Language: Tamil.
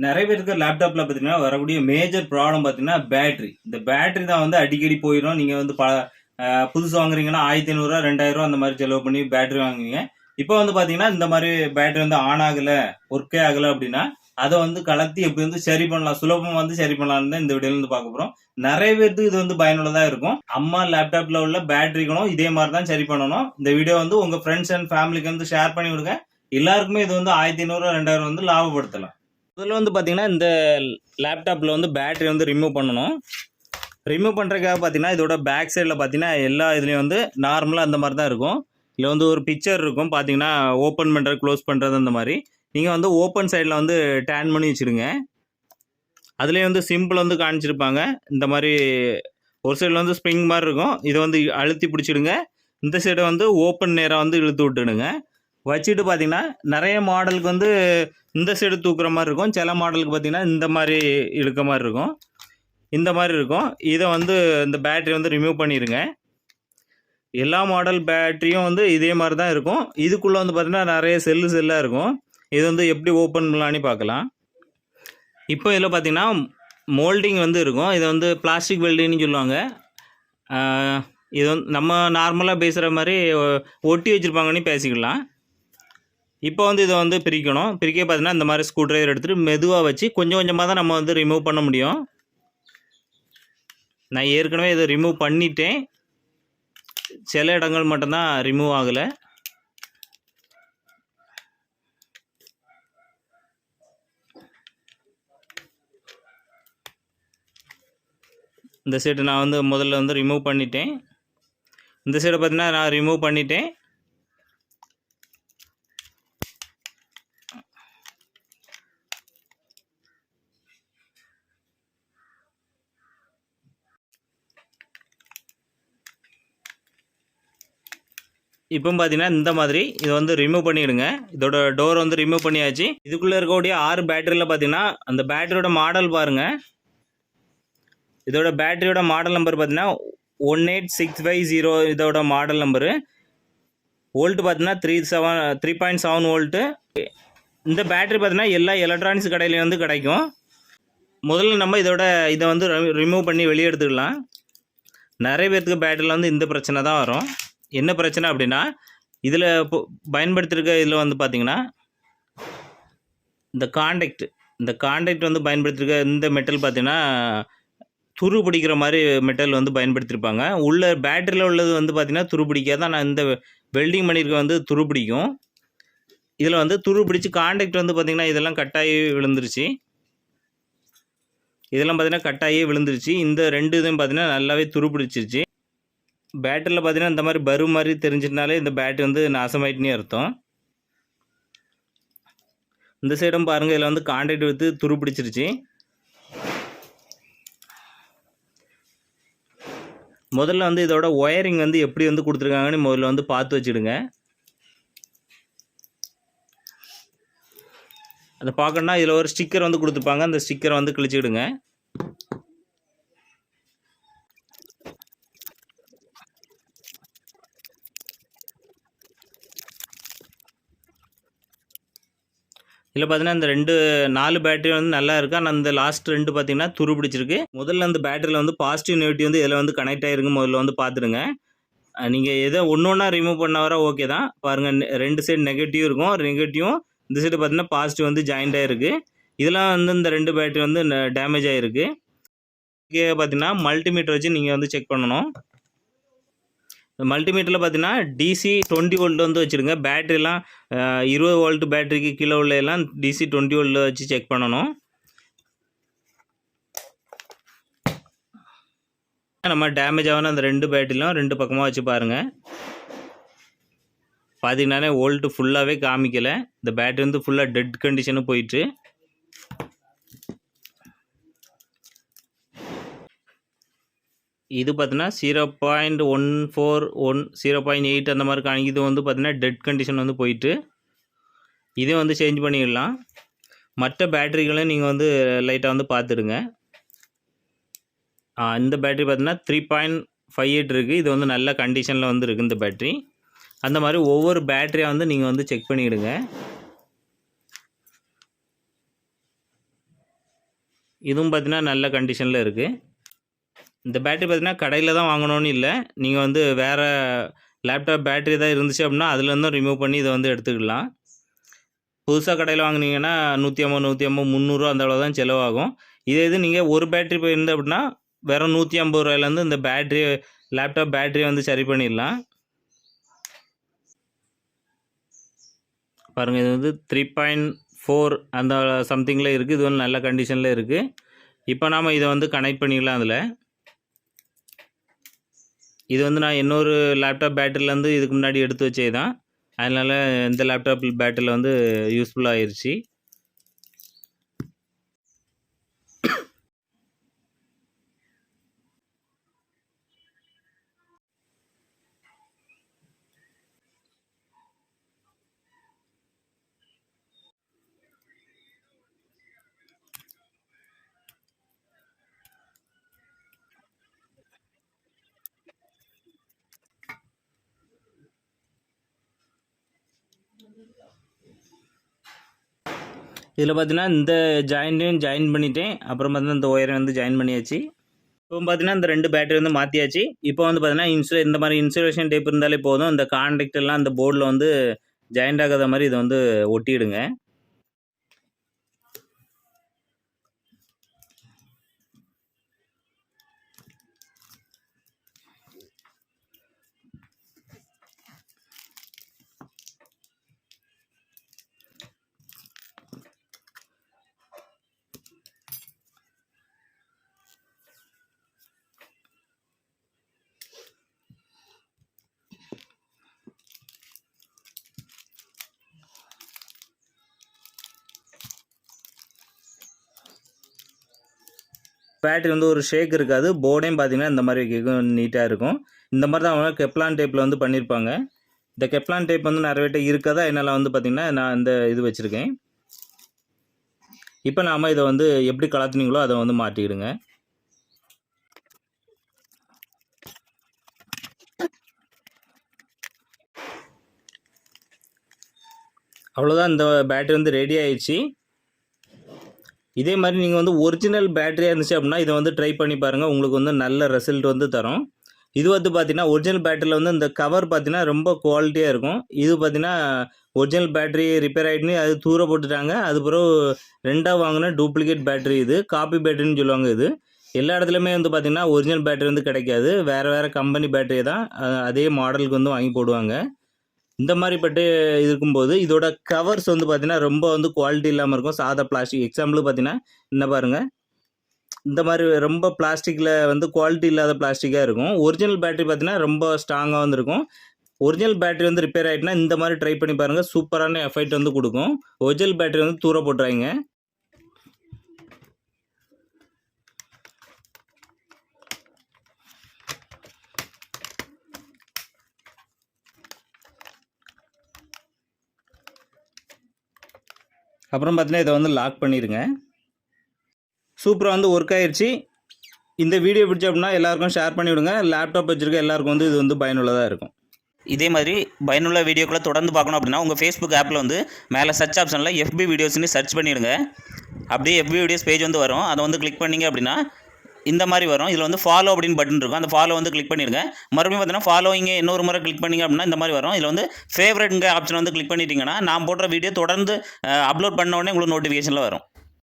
நிறைய பேருக்கு லேப்டாப்ல பார்த்தீங்கன்னா வரக்கூடிய மேஜர் ப்ராப்ளம் பார்த்தீங்கன்னா பேட்டரி. இந்த பேட்டரி தான் வந்து அடிக்கடி போயிடும். நீங்கள் வந்து புதுசு வாங்குறீங்கன்னா 1500 2000 அந்த மாதிரி செலவு பண்ணி பேட்டரி வாங்குவீங்க. இப்போ வந்து பார்த்தீங்கன்னா இந்த மாதிரி பேட்டரி வந்து ஆன் ஆகலை, ஒர்க்கே ஆகலை அப்படின்னா அதை வந்து கலத்தி எப்படி வந்து சரி பண்ணலாம், சுலபமாக வந்து சரி பண்ணலாம்னு தான் இந்த வீடியோல இருந்து பார்க்க போகிறோம். நிறைய பேருக்கு இது வந்து பயனுள்ளதாக இருக்கும். அம்மா லேப்டாப்ல உள்ள பேட்டரிகளும் இதே மாதிரி தான் சரி பண்ணணும். இந்த வீடியோ வந்து உங்கள் ஃப்ரெண்ட்ஸ் அண்ட் ஃபேமிலிக்கு வந்து ஷேர் பண்ணி விடுங்க. எல்லாருக்குமே இது வந்து 1500 2000 வந்து லாபப்படுத்தலாம். முதல்ல வந்து பார்த்தீங்கன்னா இந்த லேப்டாப்பில் வந்து பேட்டரி வந்து ரிமூவ் பண்ணணும். ரிமூவ் பண்ணுறதுக்காக பார்த்தீங்கன்னா இதோட பேக் சைடில் பார்த்தீங்கன்னா எல்லா இதுலேயும் வந்து நார்மலாக அந்த மாதிரி தான் இருக்கும். இதில் வந்து ஒரு பிக்சர் இருக்கும் பார்த்தீங்கன்னா, ஓப்பன் பண்ணுறது க்ளோஸ் பண்ணுறது அந்த மாதிரி. நீங்கள் வந்து ஓப்பன் சைடில் வந்து டேன் பண்ணி வச்சுடுங்க. அதுலேயே வந்து சிம்பிள் வந்து காமிச்சிருப்பாங்க. இந்த மாதிரி ஒரு சைடில் வந்து ஸ்ப்ரிங் மாதிரி இருக்கும். இதை வந்து அழுத்தி பிடிச்சிடுங்க. இந்த சைடை வந்து ஓப்பன் நேராக வந்து இழுத்து விட்டுடுங்க. வச்சுட்டு பார்த்தீங்கன்னா நிறைய மாடலுக்கு வந்து இந்த சைடு தூக்குற மாதிரி இருக்கும். சில மாடலுக்கு பார்த்தீங்கன்னா இந்த மாதிரி இழுக்க மாதிரி இருக்கும். இந்த மாதிரி இருக்கும். இதை வந்து இந்த பேட்டரி வந்து ரிமூவ் பண்ணிடுங்க. எல்லா மாடல் பேட்டரியும் வந்து இதே மாதிரி தான் இருக்கும். இதுக்குள்ளே வந்து பார்த்தீங்கன்னா நிறைய செல்லாக இருக்கும். இது வந்து எப்படி ஓப்பன் பண்ணலான்னு பார்க்கலாம். இப்போ இதில் பார்த்தீங்கன்னா மோல்டிங் வந்து இருக்கும். இதை வந்து பிளாஸ்டிக் வெல்டிங்னு சொல்லுவாங்க. இது வந்து நம்ம நார்மலாக பேசுகிற மாதிரி ஒட்டி வச்சுருப்பாங்கன்னு பேசிக்கலாம். இப்போ வந்து இதை வந்து பிரிக்கணும். பிரிக்க பார்த்தீங்கன்னா இந்த மாதிரி ஸ்க்ரூ ட்ரைவர் எடுத்துகிட்டு மெதுவாக வச்சு கொஞ்சம் கொஞ்சமாக தான் நம்ம வந்து ரிமூவ் பண்ண முடியும். நான் ஏற்கனவே இதை ரிமூவ் பண்ணிட்டேன். சில இடங்கள் மட்டும்தான் ரிமூவ் ஆகலை. இந்த சைடு நான் வந்து முதல்ல வந்து ரிமூவ் பண்ணிட்டேன். இந்த சைடு பார்த்தீங்கன்னா நான் ரிமூவ் பண்ணிட்டேன். இப்போ பார்த்தீங்கன்னா இந்த மாதிரி இதை வந்து ரிமூவ் பண்ணிவிடுங்க. இதோட டோர் வந்து ரிமூவ் பண்ணியாச்சு. இதுக்குள்ளே இருக்கக்கூடிய 6 பேட்டரியில் பார்த்தீங்கன்னா அந்த பேட்டரியோட மாடல் பாருங்கள். இதோட பேட்டரியோட மாடல் நம்பர் பார்த்தீங்கன்னா 18650 இதோட மாடல் நம்பரு. வோல்ட்டு பார்த்தீங்கன்னா 3.7 வோல்ட்டு. இந்த பேட்டரி பார்த்தீங்கன்னா எல்லா எலக்ட்ரானிக்ஸ் கடையிலையும் வந்து கிடைக்கும். முதல்ல நம்ம இதை வந்து ரிமூவ் பண்ணி வெளியே எடுத்துக்கலாம். நிறைய பேர்த்துக்கு பேட்டரியில் வந்து இந்த பிரச்சனை தான் வரும். என்ன பிரச்சனை அப்படின்னா, இதில் பயன்படுத்தியிருக்க இதில் வந்து பார்த்திங்கன்னா இந்த காண்டாக்ட் வந்து பயன்படுத்தியிருக்க இந்த மெட்டல் பார்த்திங்கன்னா துரு பிடிக்கிற மாதிரி மெட்டல் வந்து பயன்படுத்தியிருப்பாங்க. உள்ள பேட்டரியில் உள்ளது வந்து பார்த்திங்கன்னா துரு பிடிக்காது. ஆனால் இந்த வெல்டிங் பண்ணியிருக்க வந்து துரு பிடிக்கும். இதில் வந்து துரு பிடிச்சி காண்டாக்ட் வந்து பார்த்திங்கன்னா இதெல்லாம் கட்டாயி விழுந்துருச்சு. இதெல்லாம் பார்த்திங்கன்னா கட்டாயே விழுந்துருச்சு. இந்த 2 இதுவும் பார்த்திங்கன்னா நல்லாவே துரு பிடிச்சிருச்சு. பேட்டரியில் பார்த்தீங்கன்னா இந்த மாதிரி பரு மாதிரி தெரிஞ்சிட்டனாலே இந்த பேட்டரி வந்து நாசமாயிட்டுனே அர்த்தம். இந்த சைடும் பாருங்கள், இதில் வந்து காண்டாக்ட் வந்து துரு பிடிச்சிருச்சு. முதல்ல வந்து இதோட ஒயரிங் வந்து எப்படி வந்து கொடுத்துருக்காங்கன்னு முதல்ல வந்து பார்த்து வச்சுடுங்க. அதை பார்க்கணுன்னா இதில் ஒரு ஸ்டிக்கர் வந்து கொடுத்துருப்பாங்க. அந்த ஸ்டிக்கரை வந்து கிழிச்சிடுங்க. இதில் பார்த்தீங்கன்னா இந்த 4 பேட்டரி வந்து நல்லா இருக்குது. ஆனால் அந்த லாஸ்ட் 2 பார்த்தீங்கன்னா துரு பிடிச்சிருக்கு. முதல்ல அந்த பேட்டரியில் வந்து பாசிட்டிவ் நெகட்டிவ் வந்து இதில் வந்து கனெக்ட் ஆகிருக்கு. முதல்ல வந்து பார்த்துடுங்க. நீங்கள் எதை ஒன்று ஒன்றா ரிமூவ் பண்ண வர ஓகே தான். பாருங்கள், 2 சைடு நெகட்டிவ் இருக்கும். நெகட்டிவும் இந்த சைடு பார்த்தீங்கன்னா பாசிட்டிவ் வந்து ஜாயிண்ட் ஆகிருக்கு. இதெல்லாம் வந்து இந்த 2 பேட்டரி வந்து டேமேஜ் ஆகிருக்கு. இங்கே பார்த்தீங்கன்னா மல்டிமீட்டர் வச்சு நீங்கள் வந்து செக் பண்ணணும். மல்டிமீட்டரில் பார்த்தீங்கன்னா டிசி 20 வோல்ட் வந்து வச்சுருங்க. பேட்டரிலாம் 20 வோல்ட் பேட்டரிக்கு கீழே உள்ள எல்லாம் டிசி 20 வோல்ட் வச்சு செக் பண்ணணும். நம்ம டேமேஜ் ஆகணும் அந்த 2 பேட்டரிலும் 2 பக்கமாக வச்சு பாருங்கள். பார்த்தீங்கன்னா வோல்ட்டு ஃபுல்லாகவே காமிக்கலை. இந்த பேட்டரி வந்து ஃபுல்லாக டெட் கண்டிஷனு போயிட்டு. இது பார்த்தீங்கன்னா 0.141 0.8 அந்த மாதிரி காணிக்கு. இது வந்து பார்த்தீங்கன்னா டெட் கண்டிஷன் வந்து போயிட்டு. இதை வந்து சேஞ்ச் பண்ணிடலாம். மற்ற பேட்டரிகளையும் நீங்கள் வந்து லைட்டாக வந்து பார்த்துடுங்க. இந்த பேட்டரி பார்த்தீங்கன்னா 3.58 இருக்குது. இது வந்து நல்ல கண்டிஷனில் வந்து இருக்குது இந்த பேட்டரி. அந்த மாதிரி ஒவ்வொரு பேட்டரியாக வந்து நீங்கள் வந்து செக் பண்ணிவிடுங்க. இதுவும் பார்த்தீங்கன்னா நல்ல கண்டிஷனில் இருக்குது. இந்த பேட்டரி பார்த்தீங்கன்னா கடையில் தான் வாங்கணும்னு இல்லை, நீங்கள் வந்து வேறு லேப்டாப் பேட்டரி தான் இருந்துச்சு அப்படின்னா அதுலேருந்தும் ரிமூவ் பண்ணி இதை வந்து எடுத்துக்கலாம். புதுசாக கடையில் வாங்குனீங்கன்னா 150, 300 அந்த அளவு தான் செலவாகும். இதே இது நீங்கள் ஒரு பேட்டரி போயிருந்து அப்படின்னா வெறும் 150 ரூபாயிலேருந்து இந்த பேட்டரி லேப்டாப் பேட்டரியை வந்து சரி பண்ணிடலாம். பாருங்கள், இது வந்து 3.4 அந்த சம்திங்கில் இருக்குது. இது வந்து நல்ல கண்டிஷனில் இருக்குது. இப்போ நாம் இதை வந்து கனெக்ட் பண்ணிக்கலாம். அதில் இது வந்து நான் இன்னொரு லேப்டாப் பேட்டரியிலேருந்து இதுக்கு முன்னாடி எடுத்து வச்சே தான், அதனால் இந்த லேப்டாப் பேட்டரியில் வந்து யூஸ்ஃபுல்லாக ஆயிடுச்சு. இதில் பார்த்தீங்கன்னா இந்த ஜாயிண்ட்டையும் ஜாயின் பண்ணிட்டேன். அப்புறம் பார்த்தீங்கன்னா இந்த ஒயரை வந்து ஜாயின் பண்ணியாச்சு. இப்போ பார்த்தீங்கன்னா இந்த 2 பேட்டரி வந்து மாற்றியாச்சு. இப்போ வந்து பார்த்தீங்கன்னா இந்த மாதிரி இன்சுலேஷன் டேப் இருந்தாலே போதும். இந்த கான்டாக்ட் எல்லாம் அந்த போர்டில் வந்து ஜாயிண்ட் ஆகாத மாதிரி இதை வந்து ஒட்டிடுங்க. பேட்டரி வந்து ஒரு ஷேக் இருக்காது. போர்டையும் பார்த்தீங்கன்னா இந்த மாதிரி வைக்கும், நீட்டாக இருக்கும். இந்த மாதிரி தான் அவங்க கெப்லான் டேப்பில் வந்து பண்ணியிருப்பாங்க. இந்த கெப்லான் டேப் வந்து நிறையட்ட இருக்காதா, என்னால் வந்து பார்த்திங்கன்னா நான் இந்த இது வச்சுருக்கேன். இப்போ நாம் இதை வந்து எப்படி கலத்துனீங்களோ அதை வந்து மாற்றிக்கிடுங்க. அவ்வளோதான், இந்த பேட்டரி வந்து ரெடி ஆயிடுச்சு. இதே மாதிரி நீங்கள் வந்து ஒரிஜினல் பேட்டரியாக இருந்துச்சு அப்படின்னா இதை வந்து ட்ரை பண்ணி பாருங்கள், உங்களுக்கு வந்து நல்ல ரிசல்ட் வந்து தரும். இது வந்து பார்த்தீங்கன்னா ஒரிஜினல் பேட்டரியில் வந்து இந்த கவர் பார்த்தீங்கன்னா ரொம்ப குவாலிட்டியாக இருக்கும். இது பார்த்தீங்கன்னா ஒரிஜினல் பேட்டரி ரிப்பேர் ஆகிட்டுன்னு அது தூர போட்டுட்டாங்க. அது பிறகு 2ஆக வாங்கின டூப்ளிகேட் பேட்டரி, இது காப்பி பேட்டரின்னு சொல்லுவாங்க. இது எல்லா இடத்துலையுமே வந்து பார்த்திங்கன்னா ஒரிஜினல் பேட்டரி வந்து கிடைக்காது. வேறு கம்பெனி பேட்டரி தான் அதே மாடலுக்கு வந்து வாங்கி போடுவாங்க. இந்த மாதிரி பட்டு இருக்கும்போது இதோட கவர்ஸ் வந்து பார்த்தீங்கன்னா ரொம்ப வந்து குவாலிட்டி இல்லாமல் இருக்கும். சாதா பிளாஸ்டிக் எக்ஸாம்பிளுக்கு பார்த்தீங்கன்னா என்ன பாருங்கள், இந்த மாதிரி ரொம்ப பிளாஸ்டிக்கில் வந்து குவாலிட்டி இல்லாத பிளாஸ்டிக்காக இருக்கும். ஒரிஜினல் பேட்டரி பார்த்தீங்கன்னா ரொம்ப ஸ்ட்ராங்காக வந்து இருக்கும். ஒரிஜினல் பேட்டரி வந்து ரிப்பேர் ஆகிட்டுனா இந்த மாதிரி ட்ரை பண்ணி பாருங்கள், சூப்பரான எஃபெக்ட் வந்து கொடுக்கும். ஒரிஜினல் பேட்டரி வந்து தூர போட்டுறாங்க. அப்புறம் பார்த்தீங்கன்னா இதை வந்து லாக் பண்ணிடுங்க. சூப்பராக வந்து ஒர்க் ஆயிடுச்சு. இந்த வீடியோ பிடிச்ச அப்படின்னா எல்லாருக்கும் ஷேர் பண்ணிவிடுங்க. லேப்டாப் வச்சுருக்க எல்லாருக்கும் வந்து இது வந்து பயனுள்ளதாக இருக்கும். இதே மாதிரி பயனுள்ள வீடியோக்களை தொடர்ந்து பார்க்கணும் அப்படின்னா உங்கள் ஃபேஸ்புக் ஆப்பில் வந்து மேலே சர்ச் ஆப்ஷனில் FB வீடியோஸ்ன்னு சர்ச் பண்ணிவிடுங்க. அப்படியே FB வீடியோஸ் பேஜ் வந்து வரும். அதை வந்து கிளிக் பண்ணிங்க அப்படின்னா இந்த மாதிரி வரும். இதில் வந்து ஃபாலோ அப்படின்னு பட்டன் இருக்கும். அந்த ஃபாலோ வந்து கிளிக் பண்ணிடுங்க. மறுபடியும் பார்த்தீங்கன்னா ஃபாலோவிங்க இன்னொரு முறை கிளிக் பண்ணிங்க அப்படின்னா இந்த மாதிரி வரும். இதில் வந்து ஃபேவரட்ங்க ஆப்ஷன் வந்து கிளிக் பண்ணிட்டீங்கன்னா நான் போடுற வீடியோ தொடர்ந்து அப்லோட் பண்ண உடனே உங்களுக்கு நோட்டிஃபிகேஷனில் வரும்.